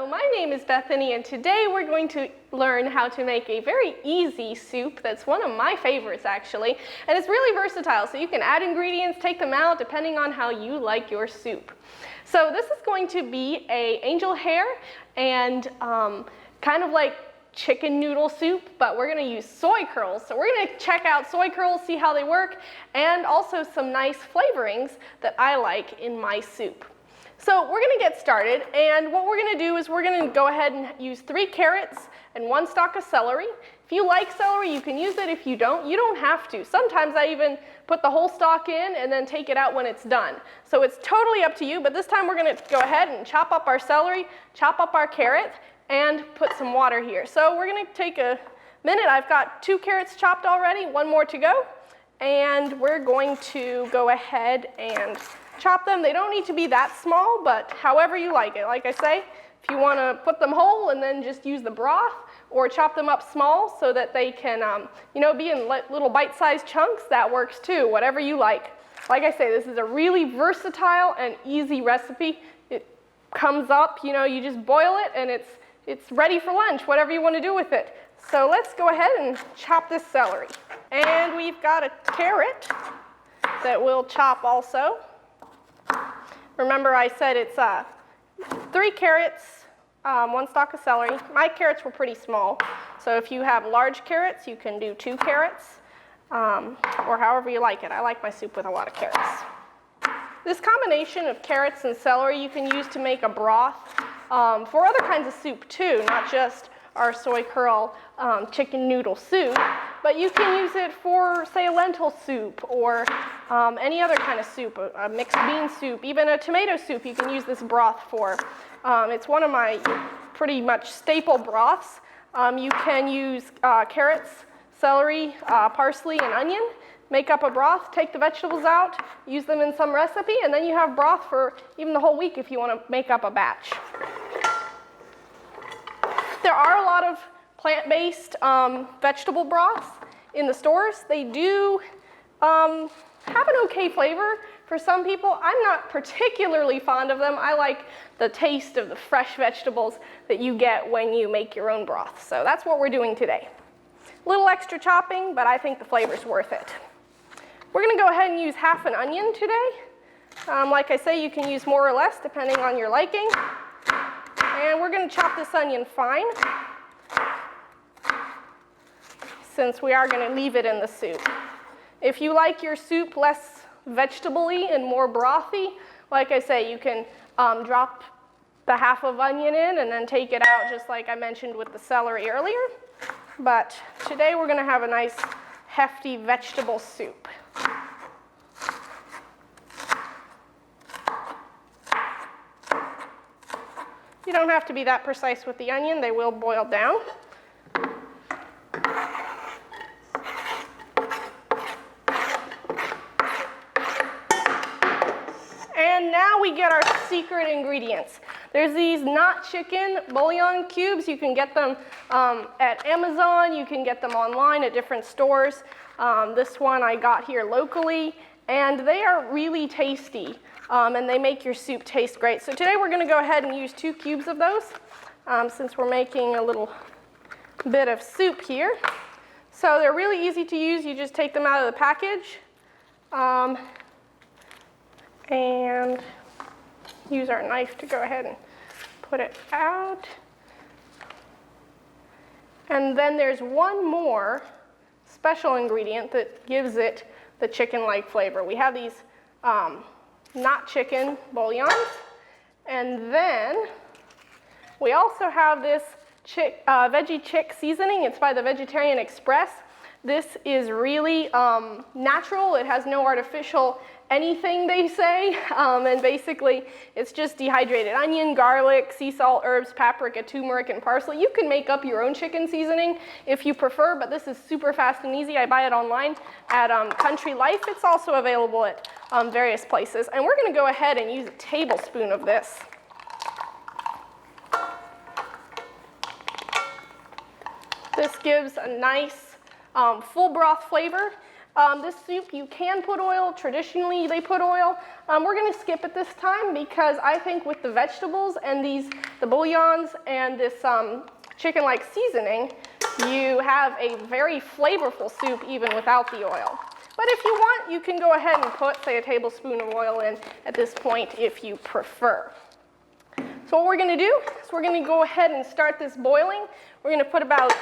Hello, my name is Bethany, and today we're going to learn how to make a very easy soup that's one of my favorites actually, and it's really versatile, so you can add ingredients, take them out, depending on how you like your soup. So this is going to be a angel hair and kind of like chicken noodle soup, but we're going to use soy curls. So we're going to check out soy curls, see how they work, and also some nice flavorings that I like in my soup. So we're going to get started, and what we're going to do is we're going to go ahead and use 3 carrots and 1 stalk of celery. If you like celery, you can use it. If you don't have to. Sometimes I even put the whole stalk in and then take it out when it's done. So it's totally up to you, but this time we're going to go ahead and chop up our celery, chop up our carrot, and put some water here. So we're going to take a minute. I've got 2 carrots chopped already, 1 more to go, and we're going to go ahead and chop them. They don't need to be that small, but however you like it. Like I say, if you want to put them whole and then just use the broth, or chop them up small so that they can, be in little bite-sized chunks, that works too, whatever you like. Like I say, this is a really versatile and easy recipe. It comes up, you just boil it and it's ready for lunch, whatever you want to do with it. So let's go ahead and chop this celery. And we've got a carrot that we'll chop also. Remember I said it's 3 carrots, 1 stalk of celery. My carrots were pretty small, so if you have large carrots, you can do 2 carrots, or however you like it. I like my soup with a lot of carrots. This combination of carrots and celery you can use to make a broth for other kinds of soup too, not just our soy curl chicken noodle soup, but you can use it for, say, a lentil soup or any other kind of soup, a mixed bean soup, even a tomato soup you can use this broth for. It's one of my pretty much staple broths. You can use carrots, celery, parsley, and onion, make up a broth, take the vegetables out, use them in some recipe, and then you have broth for even the whole week if you want to make up a batch. There are a lot of plant-based vegetable broths in the stores. They do have an okay flavor for some people. I'm not particularly fond of them. I like the taste of the fresh vegetables that you get when you make your own broth. So that's what we're doing today. A little extra chopping, but I think the flavor's worth it. We're going to go ahead and use half an onion today. Like I say, you can use more or less depending on your liking. And we're going to chop this onion fine, since we are going to leave it in the soup. If you like your soup less vegetable-y and more brothy, like I say, you can drop the half of onion in and then take it out, just like I mentioned with the celery earlier. But today we're going to have a nice hefty vegetable soup. You don't have to be that precise with the onion, they will boil down. And now we get our secret ingredients. There's these not chicken bouillon cubes. You can get them at Amazon, you can get them online at different stores. This one I got here locally, and they are really tasty. And they make your soup taste great. So today we're going to go ahead and use 2 cubes of those, since we're making a little bit of soup here. So they're really easy to use. You just take them out of the package and use our knife to go ahead and put it out. And then there's one more special ingredient that gives it the chicken-like flavor. We have these not chicken bouillons, and then we also have this Veggie chick seasoning. It's by the Vegetarian Express. This is really natural. It has no artificial anything, they say, and basically it's just dehydrated onion, garlic, sea salt, herbs, paprika, turmeric, and parsley. You can make up your own chicken seasoning if you prefer, but this is super fast and easy. I buy it online at Country Life. It's also available at various places, and we're going to go ahead and use a tablespoon of this. This gives a nice full broth flavor. This soup, you can put oil. Traditionally, they put oil. We're going to skip it this time because I think with the vegetables and these the bouillons and this chicken-like seasoning, you have a very flavorful soup even without the oil. But if you want, you can go ahead and put, say, a tablespoon of oil in at this point if you prefer. So what we're going to do is we're going to go ahead and start this boiling. We're going to put about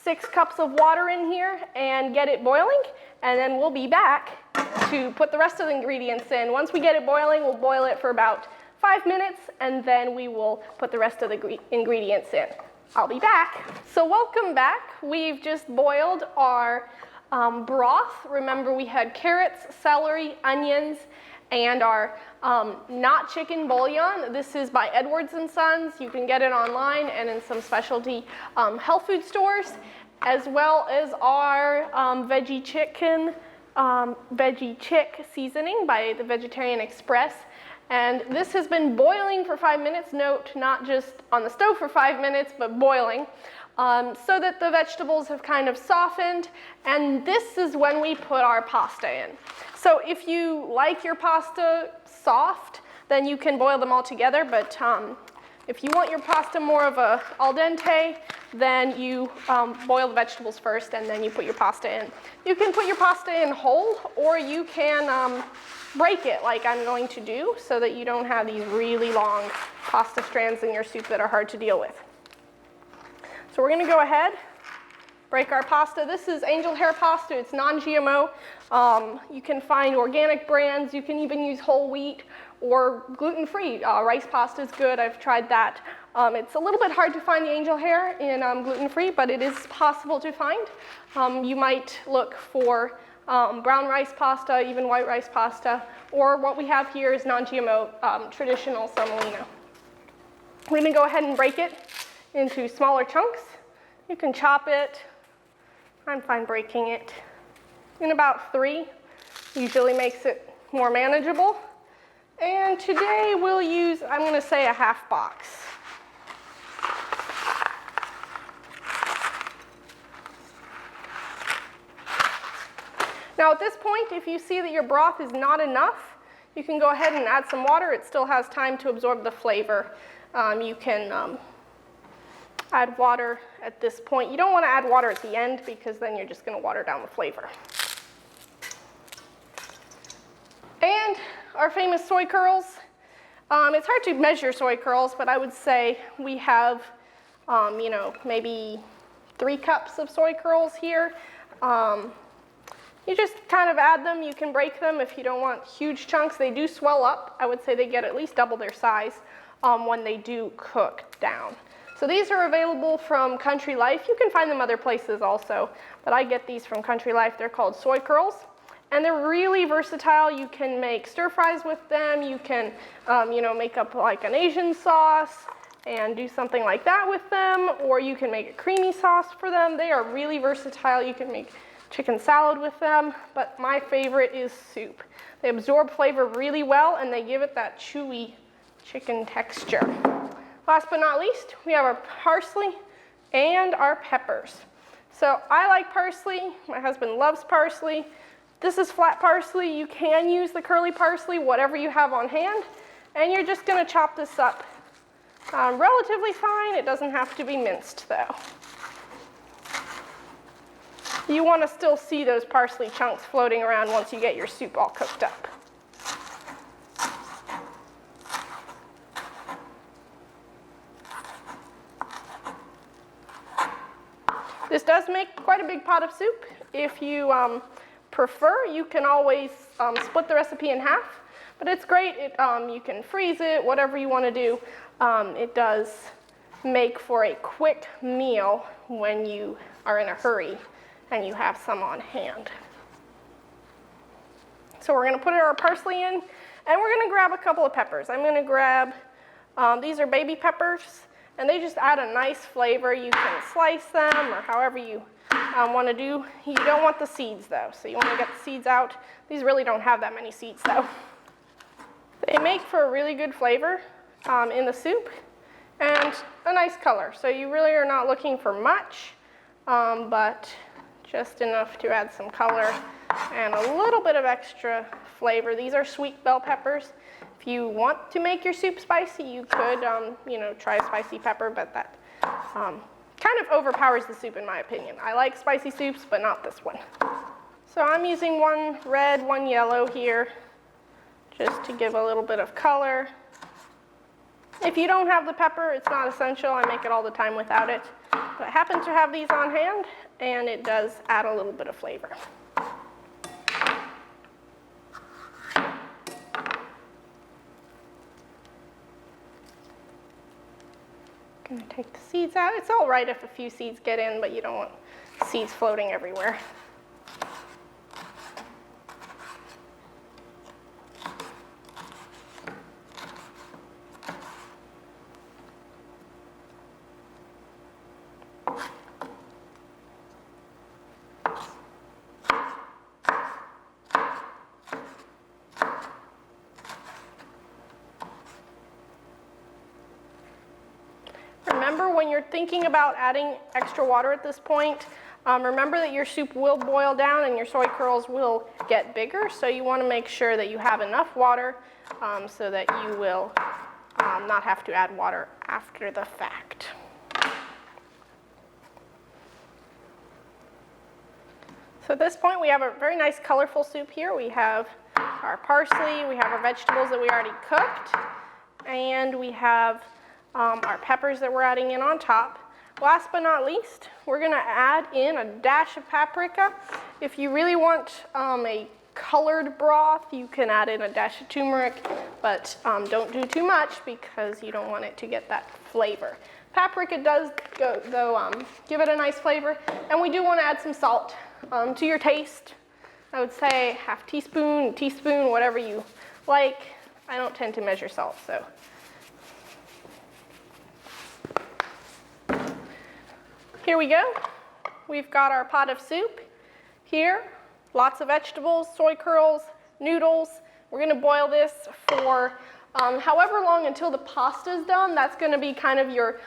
6 cups of water in here and get it boiling, and then we'll be back to put the rest of the ingredients in. Once we get it boiling, we'll boil it for about 5 minutes, and then we will put the rest of the ingredients in. I'll be back. So welcome back. We've just boiled our broth. Remember, we had carrots, celery, onions, and our not chicken bouillon. This is by Edwards & Sons. You can get it online and in some specialty health food stores, as well as our Veggie chick seasoning by the Vegetarian Express. And this has been boiling for 5 minutes. Note, not just on the stove for 5 minutes, but boiling, so that the vegetables have kind of softened. And this is when we put our pasta in. So if you like your pasta soft, then you can boil them all together. But if you want your pasta more of a al dente, then you boil the vegetables first and then you put your pasta in. You can put your pasta in whole, or you can break it like I'm going to do, so that you don't have these really long pasta strands in your soup that are hard to deal with. So we're going to go ahead, break our pasta. This is angel hair pasta. It's non-GMO. You can find organic brands. You can even use whole wheat or gluten-free. Rice pasta is good. I've tried that. It's a little bit hard to find the angel hair in gluten-free, but it is possible to find. You might look for brown rice pasta, even white rice pasta, or what we have here is non-GMO traditional semolina. We're going to go ahead and break it into smaller chunks. You can chop it. I'm fine breaking it in about 3. Usually makes it more manageable. And today we'll use, I'm going to say, a half box. Now at this point, if you see that your broth is not enough, you can go ahead and add some water. It still has time to absorb the flavor. You can add water at this point. You don't want to add water at the end, because then you're just going to water down the flavor. And our famous soy curls. It's hard to measure soy curls, but I would say we have, maybe 3 cups of soy curls here. You just kind of add them. You can break them if you don't want huge chunks. They do swell up. I would say they get at least double their size when they do cook down. So these are available from Country Life. You can find them other places also, but I get these from Country Life. They're called Soy Curls, and they're really versatile. You can make stir fries with them. You can, make up like an Asian sauce and do something like that with them, or you can make a creamy sauce for them. They are really versatile. You can make chicken salad with them, but my favorite is soup. They absorb flavor really well, and they give it that chewy chicken texture. Last but not least, we have our parsley and our peppers. So I like parsley. My husband loves parsley. This is flat parsley. You can use the curly parsley, whatever you have on hand, and you're just going to chop this up relatively fine. It doesn't have to be minced, though. You want to still see those parsley chunks floating around once you get your soup all cooked up. This does make quite a big pot of soup. If you prefer, you can always split the recipe in half, but it's great. You can freeze it, whatever you want to do. It does make for a quick meal when you are in a hurry and you have some on hand. So we're going to put our parsley in, and we're going to grab a couple of peppers. I'm going to grab, these are baby peppers, and they just add a nice flavor. You can slice them or however you want to do. You don't want the seeds though, so you want to get the seeds out. These really don't have that many seeds though. They make for a really good flavor in the soup and a nice color. So you really are not looking for much, but just enough to add some color and a little bit of extra flavor. These are sweet bell peppers. If you want to make your soup spicy, you could, you know, try a spicy pepper, but that kind of overpowers the soup in my opinion. I like spicy soups, but not this one. So I'm using one red, one yellow here, just to give a little bit of color. If you don't have the pepper, it's not essential. I make it all the time without it. But I happen to have these on hand, and it does add a little bit of flavor. I'm going to take the seeds out. It's all right if a few seeds get in, but you don't want seeds floating everywhere. Remember, when you're thinking about adding extra water at this point, remember that your soup will boil down and your soy curls will get bigger, so you want to make sure that you have enough water so that you will not have to add water after the fact. So at this point, we have a very nice colorful soup here. We have our parsley, we have our vegetables that we already cooked, and we have our peppers that we're adding in on top. Last but not least, we're going to add in a dash of paprika. If you really want a colored broth, you can add in a dash of turmeric, but don't do too much because you don't want it to get that flavor. Paprika does give it a nice flavor, and we do want to add some salt to your taste. I would say half teaspoon, teaspoon, whatever you like. I don't tend to measure salt, so. Here we go. We've got our pot of soup here. Lots of vegetables, soy curls, noodles. We're going to boil this for however long until the pasta's done. That's going to be kind of your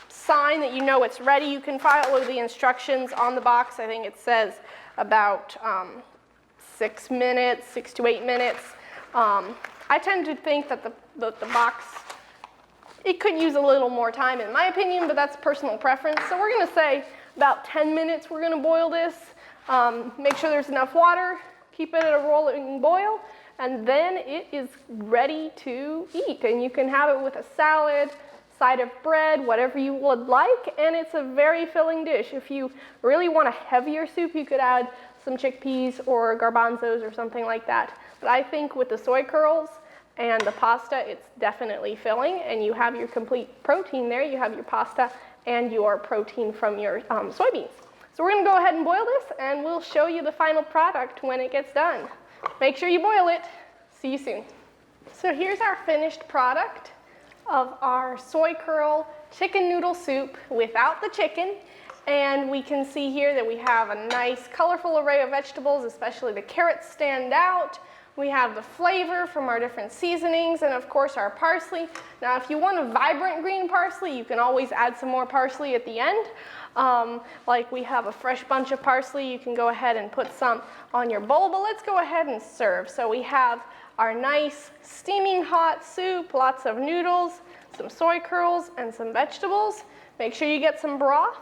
sign that you know it's ready. You can follow the instructions on the box. I think it says about 6 minutes, 6 to 8 minutes. I tend to think that the box, it could use a little more time in my opinion, but that's personal preference. So we're going to say about 10 minutes we're going to boil this. Make sure there's enough water, keep it at a rolling boil, and then it is ready to eat. And you can have it with a salad, side of bread, whatever you would like, and it's a very filling dish. If you really want a heavier soup, you could add some chickpeas or garbanzos or something like that. But I think with the soy curls and the pasta, it's definitely filling, and you have your complete protein there. You have your pasta and your protein from your soybeans. So we're going to go ahead and boil this, and we'll show you the final product when it gets done. Make sure you boil it. See you soon. So here's our finished product of our soy curl chicken noodle soup without the chicken. And we can see here that we have a nice colorful array of vegetables, especially the carrots stand out. We have the flavor from our different seasonings, and of course our parsley. Now if you want a vibrant green parsley, you can always add some more parsley at the end. Like we have a fresh bunch of parsley, you can go ahead and put some on your bowl, but let's go ahead and serve. So we have our nice steaming hot soup, lots of noodles, some soy curls, and some vegetables. Make sure you get some broth.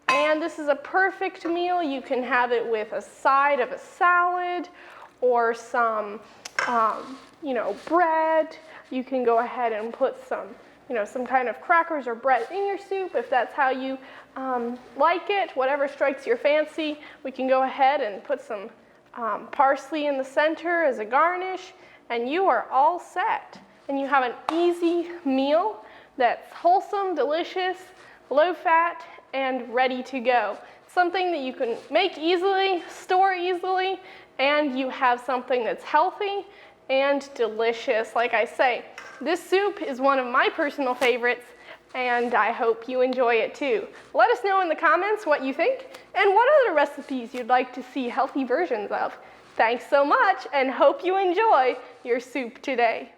And this is a perfect meal. You can have it with a side of a salad or some, bread. You can go ahead and put some kind of crackers or bread in your soup if that's how you like it, whatever strikes your fancy. We can go ahead and put some parsley in the center as a garnish, and you are all set. And you have an easy meal that's wholesome, delicious, low fat, and ready to go. Something that you can make easily, store easily, and you have something that's healthy and delicious. Like I say, this soup is one of my personal favorites, and I hope you enjoy it too. Let us know in the comments what you think and what other recipes you'd like to see healthy versions of. Thanks so much, and hope you enjoy your soup today.